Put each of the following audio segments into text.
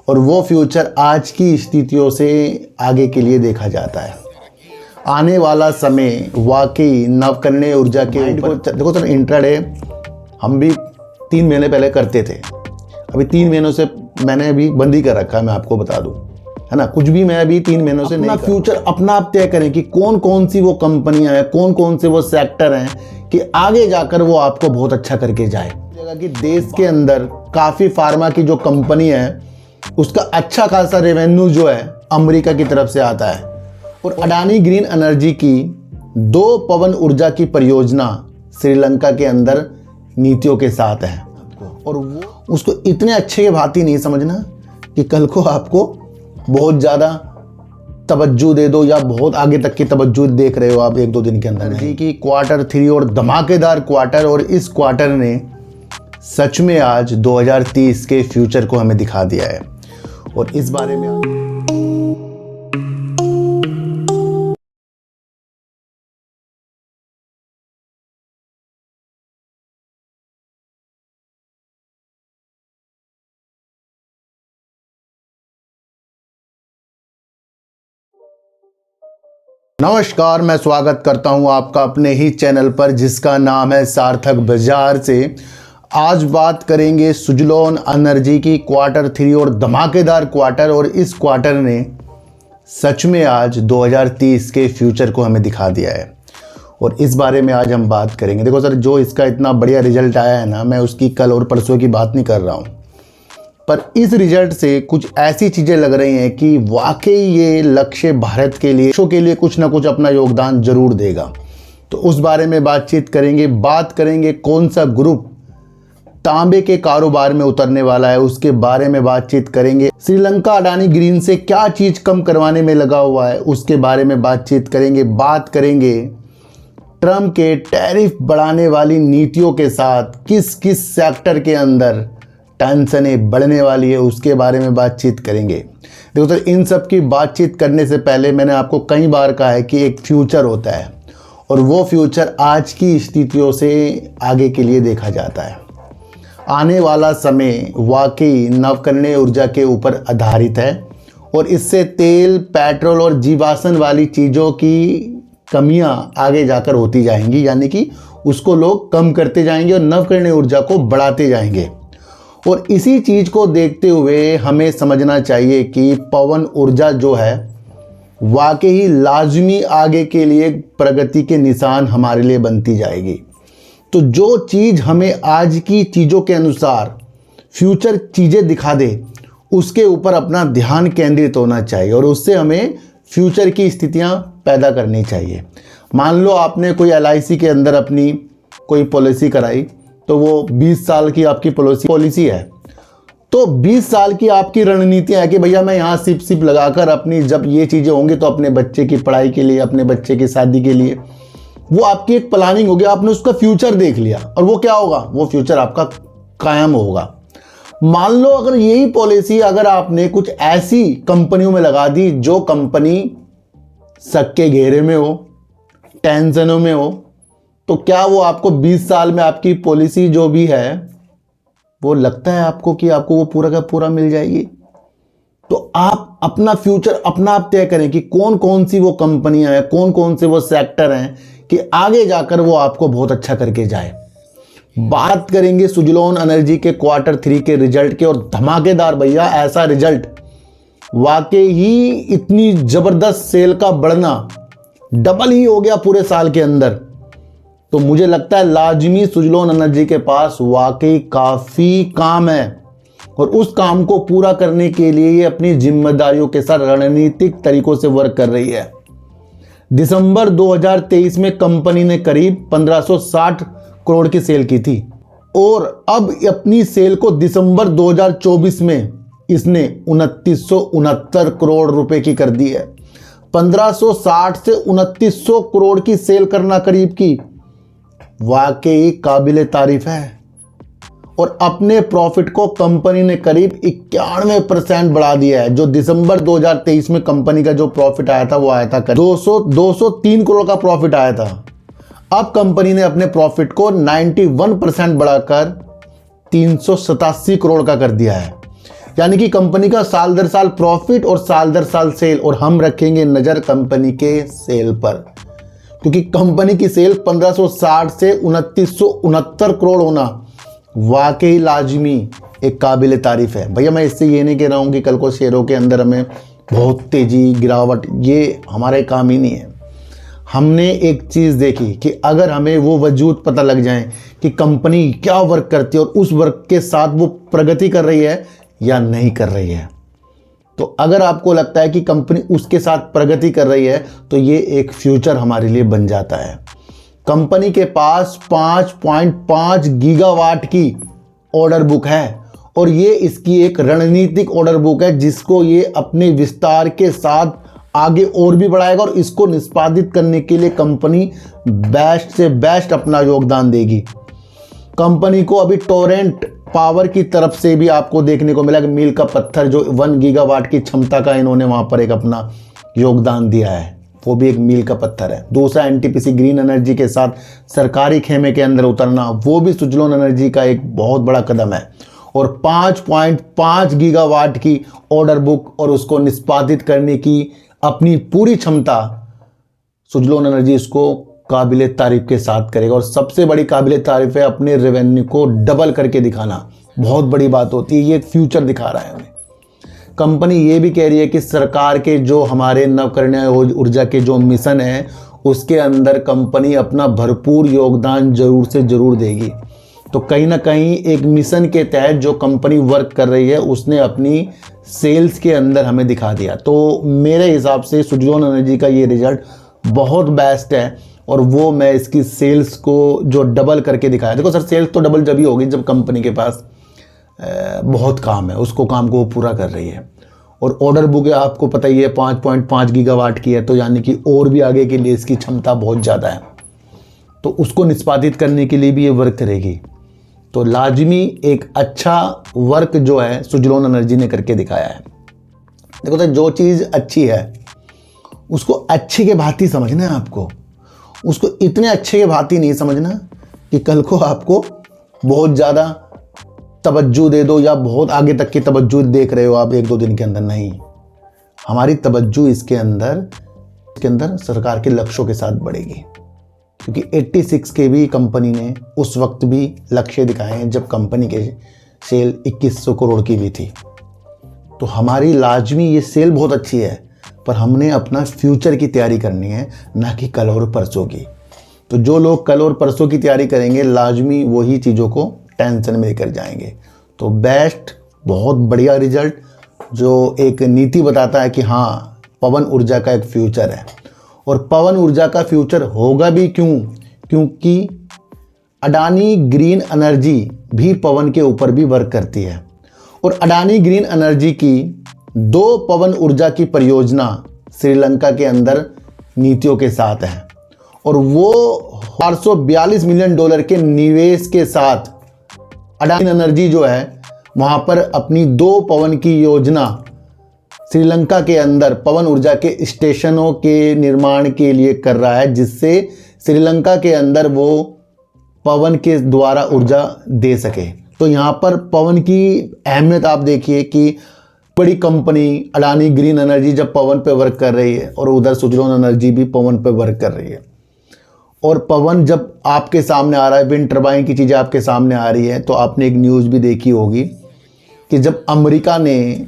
और वो फ्यूचर आज की स्थितियों से आगे के लिए देखा जाता है। आने वाला समय वाकई नवकरणीय ऊर्जा के ऊपर देखो सर, इंट्राडे हम भी 3 महीने पहले करते थे। अभी 3 महीनों से मैंने अभी बंद ही कर रखा है, मैं आपको बता दूं, है ना। कुछ भी मैं अभी 3 महीनों से नहीं। फ्यूचर अपना आप तय करें कि कौन कौन सी वो कंपनियां हैं, कौन कौन से वो सेक्टर हैं कि आगे जाकर वो आपको बहुत अच्छा करके जाए। कि देश के अंदर काफ़ी फार्मा की जो कंपनी है उसका अच्छा खासा रेवेन्यू जो है अमेरिका की तरफ से आता है। और अडानी ग्रीन एनर्जी की 2 पवन ऊर्जा की परियोजना श्रीलंका के अंदर नीतियों के साथ है। और वो उसको इतने अच्छे के भांति नहीं समझना कि कल को आपको बहुत ज़्यादा तवज्जो दे दो या बहुत आगे तक की तवज्जो देख रहे हो आप 1-2 दिन के अंदर। नहीं कि Q3 और धमाकेदार क्वार्टर, और इस क्वार्टर ने सच में आज 2030 के फ्यूचर को हमें दिखा दिया है। और इस बारे में नमस्कार, मैं स्वागत करता हूं आपका अपने ही चैनल पर जिसका नाम है सार्थक बाजार से। आज बात करेंगे सुजलॉन एनर्जी की Q3 और धमाकेदार क्वार्टर, और इस क्वार्टर ने सच में आज 2030 के फ्यूचर को हमें दिखा दिया है। और इस बारे में आज हम बात करेंगे। देखो सर, जो इसका इतना बढ़िया रिजल्ट आया है ना, मैं उसकी कल और परसों की बात नहीं कर रहा हूँ, पर इस रिजल्ट से कुछ ऐसी चीज़ें लग रही हैं कि वाकई ये लक्ष्य भारत के लिए, देशों के लिए कुछ ना कुछ अपना योगदान जरूर देगा। तो उस बारे में बातचीत करेंगे। बात करेंगे कौन सा ग्रुप तांबे के कारोबार में उतरने वाला है, उसके बारे में बातचीत करेंगे। श्रीलंका अडानी ग्रीन से क्या चीज़ कम करवाने में लगा हुआ है, उसके बारे में बातचीत करेंगे। बात करेंगे ट्रम्प के टैरिफ बढ़ाने वाली नीतियों के साथ किस किस सेक्टर के अंदर टेंशनें बढ़ने वाली है, उसके बारे में बातचीत करेंगे। देखो सर, इन सब की बातचीत करने से पहले मैंने आपको कई बार कहा है कि एक फ्यूचर होता है और वो फ्यूचर आज की स्थितियों से आगे के लिए देखा जाता है। आने वाला समय वाकई नवकरणीय ऊर्जा के ऊपर आधारित है और इससे तेल, पेट्रोल और जीवाश्म वाली चीज़ों की कमियां आगे जाकर होती जाएंगी, यानी कि उसको लोग कम करते जाएंगे और नवकरणीय ऊर्जा को बढ़ाते जाएंगे। और इसी चीज़ को देखते हुए हमें समझना चाहिए कि पवन ऊर्जा जो है वाकई ही लाजमी आगे के लिए प्रगति के निशान हमारे लिए बनती जाएगी। तो जो चीज़ हमें आज की चीज़ों के अनुसार फ्यूचर चीज़ें दिखा दे, उसके ऊपर अपना ध्यान केंद्रित होना चाहिए और उससे हमें फ्यूचर की स्थितियां पैदा करनी चाहिए। मान लो आपने कोई LIC के अंदर अपनी कोई पॉलिसी कराई, तो वो 20 साल की आपकी पॉलिसी है, तो 20 साल की आपकी रणनीतियाँ है कि भैया मैं यहाँ सिप लगाकर अपनी, जब ये चीज़ें होंगी तो अपने बच्चे की पढ़ाई के लिए, अपने बच्चे की शादी के लिए, वो आपकी एक प्लानिंग होगी। आपने उसका फ्यूचर देख लिया और वो क्या होगा, वो फ्यूचर आपका कायम होगा। मान लो अगर यही पॉलिसी अगर आपने कुछ ऐसी कंपनियों में लगा दी जो कंपनी शक के घेरे में हो, टेंशनों में हो, तो क्या वो आपको 20 साल में आपकी पॉलिसी जो भी है वो लगता है आपको कि आपको वो पूरा का पूरा मिल जाएगी? तो आप अपना फ्यूचर अपना आप तय करें कि कौन कौन सी वो कंपनियां हैं, कौन कौन से वो सेक्टर हैं कि आगे जाकर वो आपको बहुत अच्छा करके जाए। बात करेंगे सुजलॉन एनर्जी के Q3 के रिजल्ट के, और धमाकेदार भैया, ऐसा रिजल्ट वाकई ही इतनी जबरदस्त सेल का बढ़ना, डबल ही हो गया पूरे साल के अंदर। तो मुझे लगता है लाजमी सुजलॉन एनर्जी के पास वाकई काफ़ी काम है और उस काम को पूरा करने के लिए ये अपनी जिम्मेदारियों के साथ रणनीतिक तरीकों से वर्क कर रही है। दिसंबर 2023 में कंपनी ने करीब 1560 करोड़ की सेल की थी और अब अपनी सेल को दिसंबर 2024 में इसने 2969 करोड़ रुपए की कर दी है। 1560 से 2900 करोड़ की सेल करना करीब की वाकई काबिले तारीफ है। और अपने प्रॉफिट को कंपनी ने करीब 91% बढ़ा दिया है। जो दिसंबर 2023 में कंपनी का जो प्रॉफिट आया था वो आया था 203 करोड़ का प्रॉफिट आया था। अब कंपनी ने अपने प्रॉफिट को 91% बढ़ाकर 387 करोड़ का कर दिया है। यानी कि कंपनी का साल दर साल प्रॉफिट और साल दर साल सेल, और हम रखेंगे नज़र कंपनी के सेल पर, क्योंकि कंपनी की सेल 1560 से 2969 करोड़ होना वाकई लाजमी एक काबिल तारीफ है। भैया मैं इससे ये नहीं कह रहा हूँ कि कल को शेयरों के अंदर हमें बहुत तेज़ी गिरावट, ये हमारे काम ही नहीं है। हमने एक चीज़ देखी कि अगर हमें वो वजूद पता लग जाए कि कंपनी क्या वर्क करती है और उस वर्क के साथ वो प्रगति कर रही है या नहीं कर रही है, तो अगर आपको लगता है कि कंपनी उसके साथ प्रगति कर रही है तो ये एक फ्यूचर हमारे लिए बन जाता है। कंपनी के पास 5.5 गीगावाट की ऑर्डर बुक है और ये इसकी एक रणनीतिक ऑर्डर बुक है जिसको ये अपने विस्तार के साथ आगे और भी बढ़ाएगा, और इसको निष्पादित करने के लिए कंपनी बेस्ट से बेस्ट अपना योगदान देगी। कंपनी को अभी टोरेंट पावर की तरफ से भी आपको देखने को मिला कि मील का पत्थर जो 1 गीगावाट की क्षमता का इन्होंने वहाँ पर एक अपना योगदान दिया है, वो भी एक मील का पत्थर है। दूसरा एनटीपीसी ग्रीन एनर्जी के साथ सरकारी खेमे के अंदर उतरना, वो भी सुजलोन एनर्जी का एक बहुत बड़ा कदम है। और 5.5 गीगावाट की ऑर्डर बुक और उसको निष्पादित करने की अपनी पूरी क्षमता, सुजलोन एनर्जी इसको काबिल तारीफ के साथ करेगा। और सबसे बड़ी काबिल तारीफ है अपने रेवेन्यू को डबल करके दिखाना, बहुत बड़ी बात होती है, ये एक फ्यूचर दिखा रहा है हमें। कंपनी ये भी कह रही है कि सरकार के जो हमारे नवकरणीय ऊर्जा के जो मिशन है उसके अंदर कंपनी अपना भरपूर योगदान जरूर से ज़रूर देगी। तो कहीं ना कहीं एक मिशन के तहत जो कंपनी वर्क कर रही है उसने अपनी सेल्स के अंदर हमें दिखा दिया। तो मेरे हिसाब से सुजलोन एनर्जी का ये रिजल्ट बहुत बेस्ट है, और वो मैं इसकी सेल्स को जो डबल करके दिखाया। देखो सर, सेल्स तो डबल जब ही होगी जब कंपनी के पास बहुत काम है, उसको काम को वो पूरा कर रही है। और ऑर्डर बुक है आपको पता ही है 5.5 गीगावाट की है, तो यानी कि और भी आगे के लिए इसकी क्षमता बहुत ज़्यादा है, तो उसको निष्पादित करने के लिए भी ये वर्क करेगी। तो लाजमी एक अच्छा वर्क जो है सुजलोन एनर्जी ने करके दिखाया है। देखो तो जो चीज़ अच्छी है उसको अच्छी के भांति समझना है आपको, उसको इतने अच्छे के भांति नहीं समझना कि कल को आपको बहुत ज़्यादा तवज्जो दे दो या बहुत आगे तक की तवज्जो देख रहे हो आप 1-2 दिन के अंदर। नहीं, हमारी तवज्जो इसके अंदर सरकार के लक्ष्यों के साथ बढ़ेगी, क्योंकि 86 के भी कंपनी ने उस वक्त भी लक्ष्य दिखाए हैं जब कंपनी के सेल 2100 करोड़ की भी थी। तो हमारी लाजमी ये सेल बहुत अच्छी है, पर हमने अपना फ्यूचर की तैयारी करनी है, ना कि कल और परसों की। तो जो लोग कल और परसों की तैयारी करेंगे लाजमी वही चीज़ों को टेंशन में लेकर जाएंगे। तो बेस्ट, बहुत बढ़िया रिजल्ट जो एक नीति बताता है कि हाँ पवन ऊर्जा का एक फ्यूचर है। और पवन ऊर्जा का फ्यूचर होगा भी क्योंकि अडानी ग्रीन एनर्जी भी पवन के ऊपर भी वर्क करती है, और अडानी ग्रीन एनर्जी की 2 पवन ऊर्जा की परियोजना श्रीलंका के अंदर नीतियों के साथ है, और वो $442 मिलियन के निवेश के साथ अडानी एनर्जी जो है वहाँ पर अपनी 2 पवन की योजना श्रीलंका के अंदर पवन ऊर्जा के स्टेशनों के निर्माण के लिए कर रहा है, जिससे श्रीलंका के अंदर वो पवन के द्वारा ऊर्जा दे सके। तो यहाँ पर पवन की अहमियत आप देखिए कि बड़ी कंपनी अडानी ग्रीन एनर्जी जब पवन पे वर्क कर रही है और उधर सुजलोन एनर्जी भी पवन पे वर्क कर रही है, और पवन जब आपके सामने आ रहा है, विंड टर्बाइन की चीज़ें आपके सामने आ रही है, तो आपने एक न्यूज़ भी देखी होगी कि जब अमेरिका ने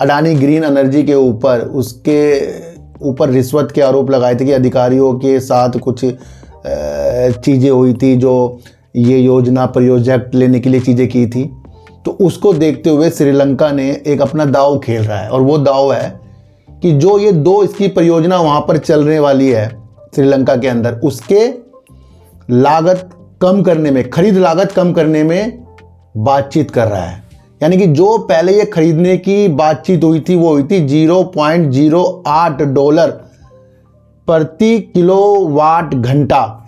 अडानी ग्रीन एनर्जी के ऊपर उसके ऊपर रिश्वत के आरोप लगाए थे कि अधिकारियों के साथ कुछ चीज़ें हुई थी जो ये योजना प्रोजेक्ट लेने के लिए चीज़ें की थी, तो उसको देखते हुए श्रीलंका ने एक अपना दाव खेल रहा है। और वो दाव है कि जो ये 2 इसकी परियोजना वहाँ पर चलने वाली है श्रीलंका के अंदर, उसके लागत कम करने में, खरीद लागत कम करने में बातचीत कर रहा है। यानी कि जो पहले ये खरीदने की बातचीत हुई थी वो हुई थी $0.08 प्रति किलोवाट घंटा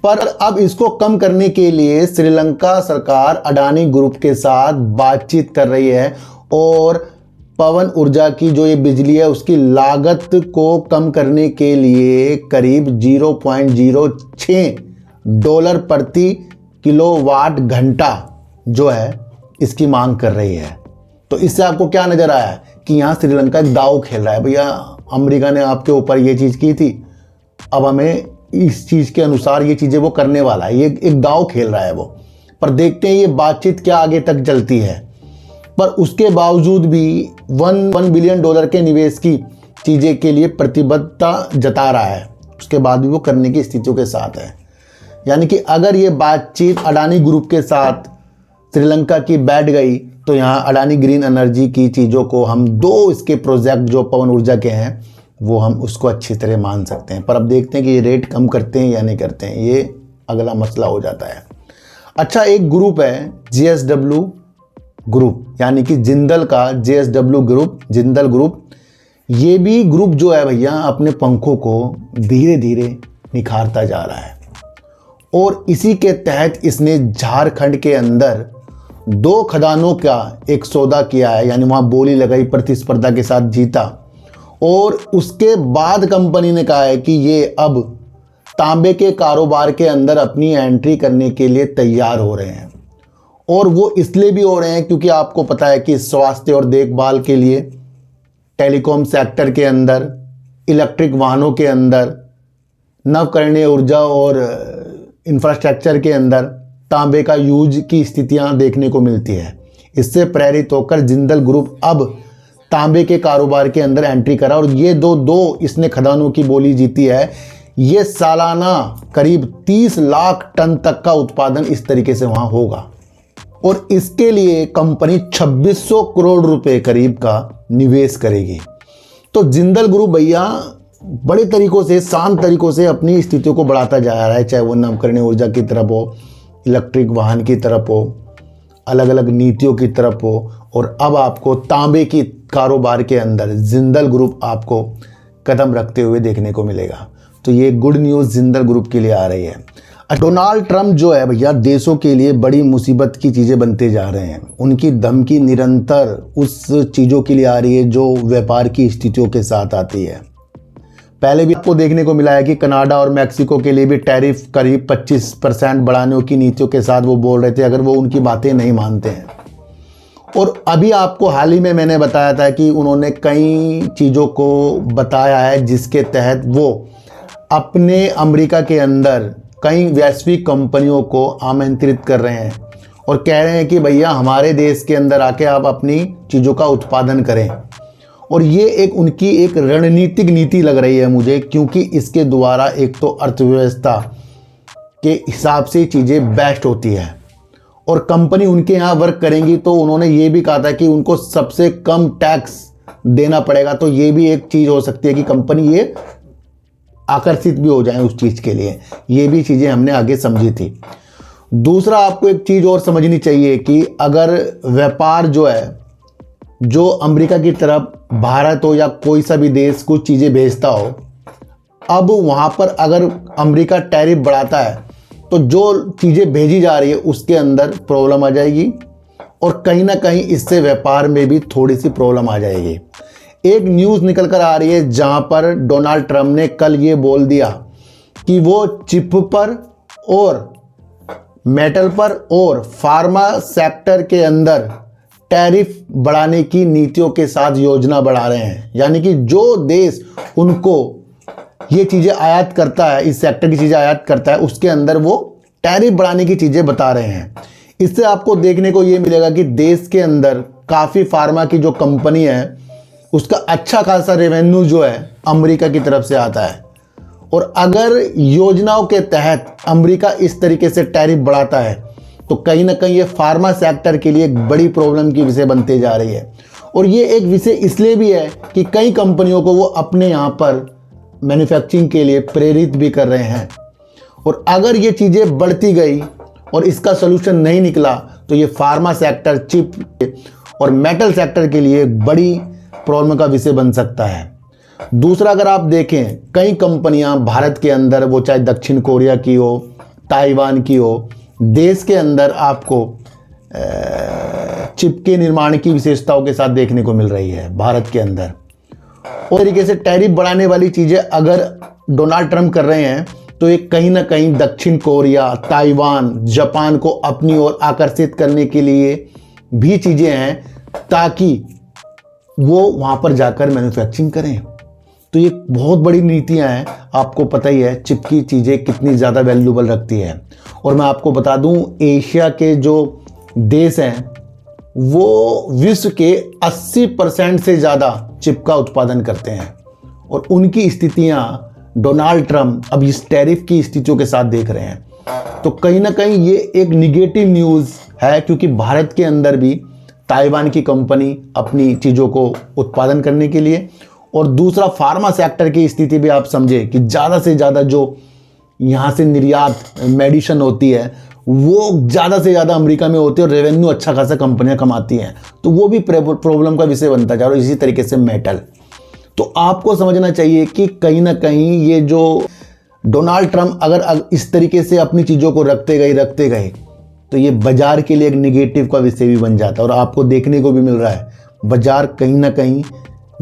पर। अब इसको कम करने के लिए श्रीलंका सरकार अडानी ग्रुप के साथ बातचीत कर रही है, और पवन ऊर्जा की जो ये बिजली है उसकी लागत को कम करने के लिए करीब $0.06 प्रति किलोवाट घंटा जो है इसकी मांग कर रही है। तो इससे आपको क्या नज़र आया है कि यहाँ श्रीलंका एक दाव खेल रहा है, भैया अमेरिका ने आपके ऊपर ये चीज़ की थी, अब हमें इस चीज़ के अनुसार ये चीज़ें वो करने वाला है, ये एक दाव खेल रहा है वो। पर देखते हैं ये बातचीत क्या आगे तक चलती है। पर उसके बावजूद भी $1 बिलियन के निवेश की चीज़ें के लिए प्रतिबद्धता जता रहा है, उसके बाद भी वो करने की स्थितियों के साथ है। यानी कि अगर ये बातचीत अडानी ग्रुप के साथ श्रीलंका की बैठ गई तो यहाँ अडानी ग्रीन एनर्जी की चीज़ों को हम 2 इसके प्रोजेक्ट जो पवन ऊर्जा के हैं वो हम उसको अच्छी तरह मान सकते हैं। पर अब देखते हैं कि ये रेट कम करते हैं या नहीं करते हैं, ये अगला मसला हो जाता है। अच्छा, एक ग्रुप है JSW ग्रुप, यानी कि जिंदल का JSW ग्रुप, जिंदल ग्रुप। ये भी ग्रुप जो है भैया अपने पंखों को धीरे धीरे निखारता जा रहा है और इसी के तहत इसने झारखंड के अंदर 2 खदानों का एक सौदा किया है, यानी वहाँ बोली लगाई, प्रतिस्पर्धा के साथ जीता और उसके बाद कंपनी ने कहा है कि ये अब तांबे के कारोबार के अंदर अपनी एंट्री करने के लिए तैयार हो रहे हैं। और वो इसलिए भी हो रहे हैं क्योंकि आपको पता है कि स्वास्थ्य और देखभाल के लिए, टेलीकॉम सेक्टर के अंदर, इलेक्ट्रिक वाहनों के अंदर, नवकरणीय ऊर्जा और इंफ्रास्ट्रक्चर के अंदर तांबे का यूज की स्थितियां देखने को मिलती है। इससे प्रेरित होकर जिंदल ग्रुप अब तांबे के कारोबार के अंदर एंट्री करा और ये दो इसने खदानों की बोली जीती है। ये सालाना करीब 30 लाख टन तक का उत्पादन इस तरीके से वहाँ होगा और इसके लिए कंपनी 2600 करोड़ रुपए करीब का निवेश करेगी। तो जिंदल ग्रुप भैया बड़े तरीकों से, शांत तरीकों से अपनी स्थितियों को बढ़ाता जा रहा है, चाहे वो नवकरणीय ऊर्जा की तरफ हो, इलेक्ट्रिक वाहन की तरफ हो, अलग अलग नीतियों की तरफ हो। और अब आपको तांबे की कारोबार के अंदर जिंदल ग्रुप आपको कदम रखते हुए देखने को मिलेगा। तो ये गुड न्यूज़ जिंदल ग्रुप के लिए आ रही है। डोनाल्ड ट्रंप जो है भैया देशों के लिए बड़ी मुसीबत की चीज़ें बनते जा रहे हैं। उनकी धमकी निरंतर उस चीज़ों के लिए आ रही है जो व्यापार की स्थितियों के साथ आती है। पहले भी आपको देखने को मिला है कि कनाडा और मैक्सिको के लिए भी टैरिफ करीब 25% बढ़ाने की नीतियों के साथ वो बोल रहे थे अगर वो उनकी बातें नहीं मानते हैं। और अभी आपको हाल ही में मैंने बताया था कि उन्होंने कई चीज़ों को बताया है जिसके तहत वो अपने अमेरिका के अंदर कई वैश्विक कंपनियों को आमंत्रित कर रहे हैं और कह रहे हैं कि भैया हमारे देश के अंदर आके आप अपनी चीज़ों का उत्पादन करें। और ये एक उनकी एक रणनीतिक नीति लग रही है मुझे, क्योंकि इसके द्वारा एक तो अर्थव्यवस्था के हिसाब से चीज़ें बेस्ट होती है और कंपनी उनके यहाँ वर्क करेंगी तो उन्होंने ये भी कहा था कि उनको सबसे कम टैक्स देना पड़ेगा। तो ये भी एक चीज़ हो सकती है कि कंपनी ये आकर्षित भी हो जाए उस चीज़ के लिए। ये भी चीज़ें हमने आगे समझी थी। दूसरा, आपको एक चीज़ और समझनी चाहिए कि अगर व्यापार जो है, जो अमेरिका की तरफ भारत हो या कोई सा भी देश कुछ चीज़ें भेजता हो, अब वहाँ पर अगर अमेरिका टैरिफ बढ़ाता है तो जो चीज़ें भेजी जा रही है उसके अंदर प्रॉब्लम आ जाएगी और कहीं ना कहीं इससे व्यापार में भी थोड़ी सी प्रॉब्लम आ जाएगी। एक न्यूज़ निकल कर आ रही है जहाँ पर डोनाल्ड ट्रंप ने कल ये बोल दिया कि वो चिप पर और मेटल पर और फार्मा सेक्टर के अंदर टैरिफ बढ़ाने की नीतियों के साथ योजना बढ़ा रहे हैं। यानी कि जो देश उनको ये चीज़ें आयात करता है, इस सेक्टर की चीज़ें आयात करता है, उसके अंदर वो टैरिफ बढ़ाने की चीज़ें बता रहे हैं। इससे आपको देखने को ये मिलेगा कि देश के अंदर काफ़ी फार्मा की जो कंपनी है उसका अच्छा खासा रेवेन्यू जो है अमेरिका की तरफ से आता है। और अगर योजनाओं के तहत अमेरिका इस तरीके से टैरिफ बढ़ाता है तो कहीं ना कहीं ये फार्मा सेक्टर के लिए एक बड़ी प्रॉब्लम की विषय बनते जा रही है। और ये एक विषय इसलिए भी है कि कई कंपनियों को वो अपने यहाँ पर मैन्युफैक्चरिंग के लिए प्रेरित भी कर रहे हैं। और अगर ये चीज़ें बढ़ती गई और इसका सोल्यूशन नहीं निकला तो ये फार्मा सेक्टर, चिप और मेटल सेक्टर के लिए बड़ी प्रॉब्लम का विषय बन सकता है। दूसरा, अगर आप देखें कई कंपनियां भारत के अंदर, वो चाहे दक्षिण कोरिया की हो, ताइवान की हो, देश के अंदर आपको चिप के निर्माण की विशेषताओं के साथ देखने को मिल रही है भारत के अंदर। और तरीके से टैरिफ बढ़ाने वाली चीज़ें अगर डोनाल्ड ट्रंप कर रहे हैं तो ये कहीं ना कहीं दक्षिण कोरिया, ताइवान, जापान को अपनी ओर आकर्षित करने के लिए भी चीज़ें हैं ताकि वो वहाँ पर जाकर मैन्युफैक्चरिंग करें। तो ये बहुत बड़ी नीतियाँ हैं। आपको पता ही है चिप की चीज़ें कितनी ज़्यादा वैल्यूबल रखती है। और मैं आपको बता दूं, एशिया के जो देश हैं वो विश्व के 80% से ज़्यादा चिप का उत्पादन करते हैं। और उनकी स्थितियाँ डोनाल्ड ट्रंप अब इस टैरिफ की स्थितियों के साथ देख रहे हैं। तो कहीं ना कहीं ये एक निगेटिव न्यूज़ है, क्योंकि भारत के अंदर भी ताइवान की कंपनी अपनी चीज़ों को उत्पादन करने के लिए, और दूसरा फार्मा सेक्टर की स्थिति भी आप समझे कि ज़्यादा से ज़्यादा जो यहाँ से निर्यात मेडिसिन होती है वो ज़्यादा से ज़्यादा अमेरिका में होती है और रेवेन्यू अच्छा खासा कंपनियां कमाती हैं। तो वो भी प्रॉब्लम का विषय बनता जा रहा है। इसी तरीके से मेटल। तो आपको समझना चाहिए कि कहीं ना कहीं ये जो डोनाल्ड ट्रंप अगर इस तरीके से अपनी चीज़ों को रखते गए तो ये बाजार के लिए एक निगेटिव का विषय भी बन जाता है। और आपको देखने को भी मिल रहा है बाजार कहीं ना कहीं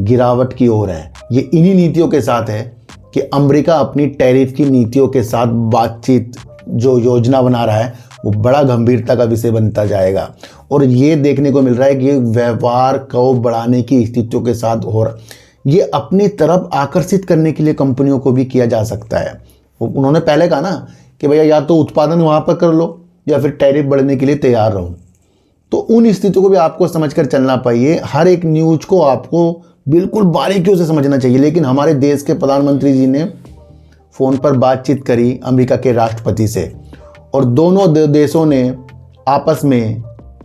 गिरावट की ओर है। ये इन्हीं नीतियों के साथ है कि अमेरिका अपनी टैरिफ की नीतियों के साथ बातचीत जो योजना बना रहा है वो बड़ा गंभीरता का विषय बनता जाएगा। और ये देखने को मिल रहा है कि व्यापार को बढ़ाने की स्थितियों के साथ हो रहा, ये अपनी तरफ आकर्षित करने के लिए कंपनियों को भी किया जा सकता है। उन्होंने पहले कहा ना कि भैया या तो उत्पादन वहाँ पर कर लो या फिर टैरिफ बढ़ने के लिए तैयार रहो। तो उन स्थितियों को भी आपको समझकर चलना चाहिए। हर एक न्यूज़ को आपको बिल्कुल बारीकियों से समझना चाहिए। लेकिन हमारे देश के प्रधानमंत्री जी ने फ़ोन पर बातचीत करी अमेरिका के राष्ट्रपति से, और दोनों देशों ने आपस में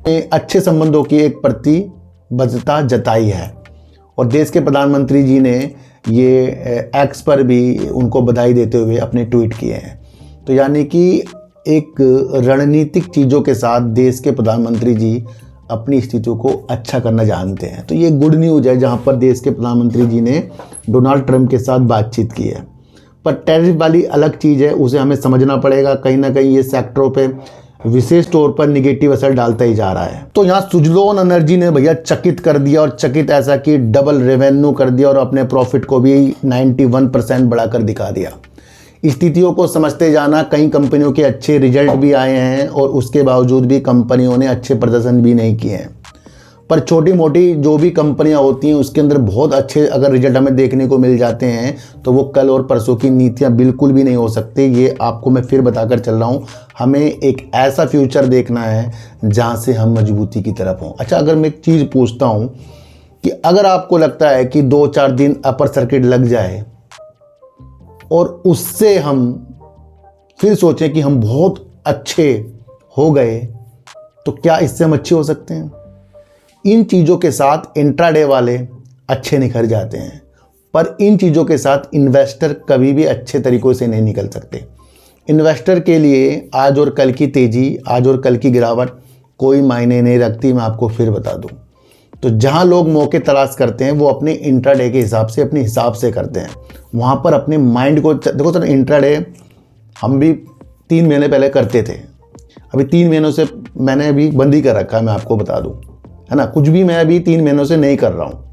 अच्छे संबंधों की एक प्रतिबद्धता जताई है। और देश के प्रधानमंत्री जी ने ये एक्स पर भी उनको बधाई देते हुए अपने ट्वीट किए हैं। तो यानी कि एक रणनीतिक चीज़ों के साथ देश के प्रधानमंत्री जी अपनी स्थितियों को अच्छा करना जानते हैं। तो ये गुड न्यूज़ है जहाँ पर देश के प्रधानमंत्री जी ने डोनाल्ड ट्रंप के साथ बातचीत की है। पर टैरिफ वाली अलग चीज़ है, उसे हमें समझना पड़ेगा। कहीं ना कहीं ये सेक्टरों पे विशेष तौर पर निगेटिव असर डालता ही जा रहा है। तो यहाँ सुजलोन एनर्जी ने भैया चकित कर दिया, और चकित ऐसा कि डबल रेवेन्यू कर दिया और अपने प्रॉफिट को भी 91% बढ़ाकर दिखा दिया। स्थितियों को समझते जाना। कई कंपनियों के अच्छे रिजल्ट भी आए हैं और उसके बावजूद भी कंपनियों ने अच्छे प्रदर्शन भी नहीं किए हैं। पर छोटी मोटी जो भी कंपनियां होती हैं उसके अंदर बहुत अच्छे अगर रिजल्ट हमें देखने को मिल जाते हैं तो वो कल और परसों की नीतियां बिल्कुल भी नहीं हो सकती। ये आपको मैं फिर बताकर चल रहा हूँ। हमें एक ऐसा फ्यूचर देखना है जहाँ से हम मजबूती की तरफ हों। अच्छा, अगर मैं एक चीज़ पूछता हूँ कि अगर आपको लगता है कि 2-4 दिन अपर सर्किट लग जाए और उससे हम फिर सोचें कि हम बहुत अच्छे हो गए, तो क्या इससे हम अच्छे हो सकते हैं? इन चीज़ों के साथ इंट्राडे वाले अच्छे निखर जाते हैं, पर इन चीज़ों के साथ इन्वेस्टर कभी भी अच्छे तरीक़ों से नहीं निकल सकते। इन्वेस्टर के लिए आज और कल की तेज़ी, आज और कल की गिरावट कोई मायने नहीं रखती। मैं आपको फिर बता दूं, तो जहां लोग मौके तलाश करते हैं वो अपने इंट्राडे के हिसाब से, अपने हिसाब से करते हैं। वहां पर अपने माइंड को देखो सर, इंट्राडे हम भी 3 महीने पहले करते थे, अभी 3 महीनों से मैंने अभी बंद ही कर रखा है। मैं आपको बता दूं, है ना, कुछ भी मैं अभी 3 महीनों से नहीं कर रहा हूँ।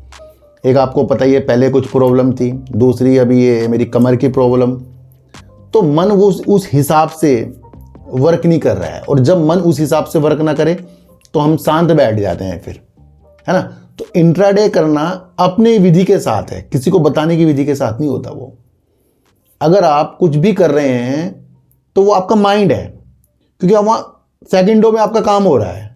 एक आपको पता ही है, पहले कुछ प्रॉब्लम थी, दूसरी अभी ये मेरी कमर की प्रॉब्लम। तो मन वो उस हिसाब से वर्क नहीं कर रहा है, और जब मन उस हिसाब से वर्क ना करे तो हम शांत बैठ जाते हैं फिर, है ना। तो इंट्राडे करना अपने विधि के साथ है, किसी को बताने की विधि के साथ नहीं होता वो। अगर आप कुछ भी कर रहे हैं तो वो आपका माइंड है, क्योंकि वहाँ सेकंडों में आपका काम हो रहा है।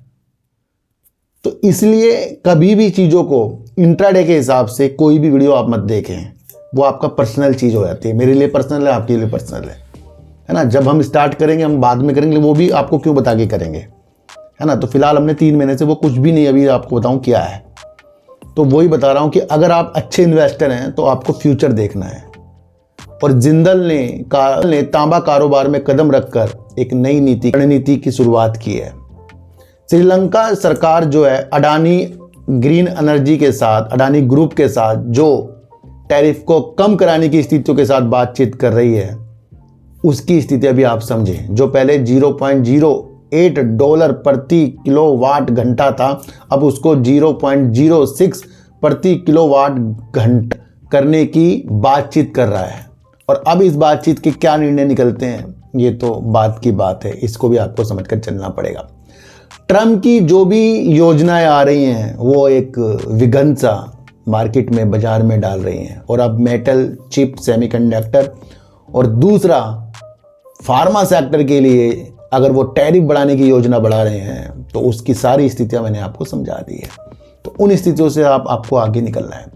तो इसलिए कभी भी चीज़ों को इंट्राडे के हिसाब से कोई भी वीडियो आप मत देखें, वो आपका पर्सनल चीज़ हो जाती है। मेरे लिए पर्सनल है, आपके लिए पर्सनल है ना। जब हम स्टार्ट करेंगे हम बाद में करेंगे, वो भी आपको क्यों बता के करेंगे, है ना। तो फिलहाल हमने 3 महीने से वो कुछ भी नहीं अभी आपको बताऊं क्या है। तो वही बता रहा हूं कि अगर आप अच्छे इन्वेस्टर हैं तो आपको फ्यूचर देखना है। और जिंदल ने तांबा कारोबार में कदम रखकर एक नई रणनीति की शुरुआत की है। श्रीलंका सरकार जो है अडानी ग्रीन एनर्जी के साथ, अडानी ग्रुप के साथ जो टैरिफ को कम कराने की स्थितियों के साथ बातचीत कर रही है, उसकी स्थिति अभी आप समझें। जो पहले $0.08 प्रति किलोवाट घंटा था, अब उसको 0.06 प्रति किलोवाट घंटा करने की बातचीत कर रहा है। और अब इस बातचीत के क्या निर्णय निकलते हैं, ये तो बात की बात है, इसको भी आपको समझकर चलना पड़ेगा। ट्रम्प की जो भी योजनाएं आ रही हैं वो एक विघन मार्केट में बाजार में डाल रही हैं। और अब मेटल चिप सेमीकंडक्टर और दूसरा फार्मा सेक्टर के लिए अगर वो टैरिफ बढ़ाने की योजना बढ़ा रहे हैं तो उसकी सारी स्थितियां मैंने आपको समझा दी है। तो उन स्थितियों से आपको आगे निकलना है।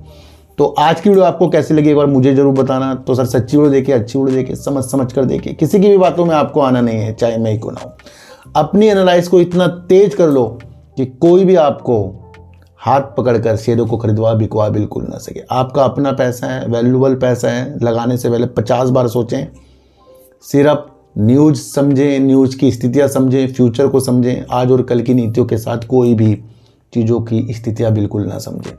तो आज की वीडियो आपको कैसी लगी एक बार मुझे जरूर बताना। तो सर सच्ची वीडियो देखिए, अच्छी वीडियो देखिए, समझ कर देखिए, किसी की भी बातों में आपको आना नहीं है, चाहे मैं ही क्यों ना हूं। अपनी एनालाइज को इतना तेज कर लो कि कोई भी आपको हाथ पकड़कर शेयरों को खरीदवा बिकवा बिल्कुल ना सके। आपका अपना पैसा है, वैल्यूबल पैसा है, लगाने से पहले 50 बार सोचें। सिर्फ न्यूज़ समझें, न्यूज़ की स्थितियां समझें, फ्यूचर को समझें। आज और कल की नीतियों के साथ कोई भी चीज़ों की स्थितियां बिल्कुल ना समझें।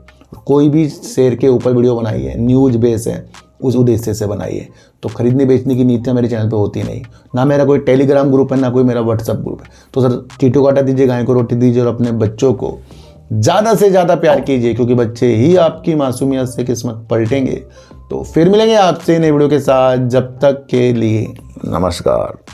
कोई भी शेयर के ऊपर वीडियो बनाई है, न्यूज़ बेस है, उस उद्देश्य से बनाई है। तो खरीदने बेचने की नीतियां मेरे चैनल पे होती नहीं। ना मेरा कोई टेलीग्राम ग्रुप है, ना कोई मेरा व्हाट्सअप ग्रुप है। तो सर टीटू काटा दीजिए, गाय को रोटी दीजिए और अपने बच्चों को ज़्यादा से ज़्यादा प्यार कीजिए, क्योंकि बच्चे ही आपकी मासूमियत से किस्मत पलटेंगे। तो फिर मिलेंगे आपसे नई वीडियो के साथ, जब तक के लिए नमस्कार।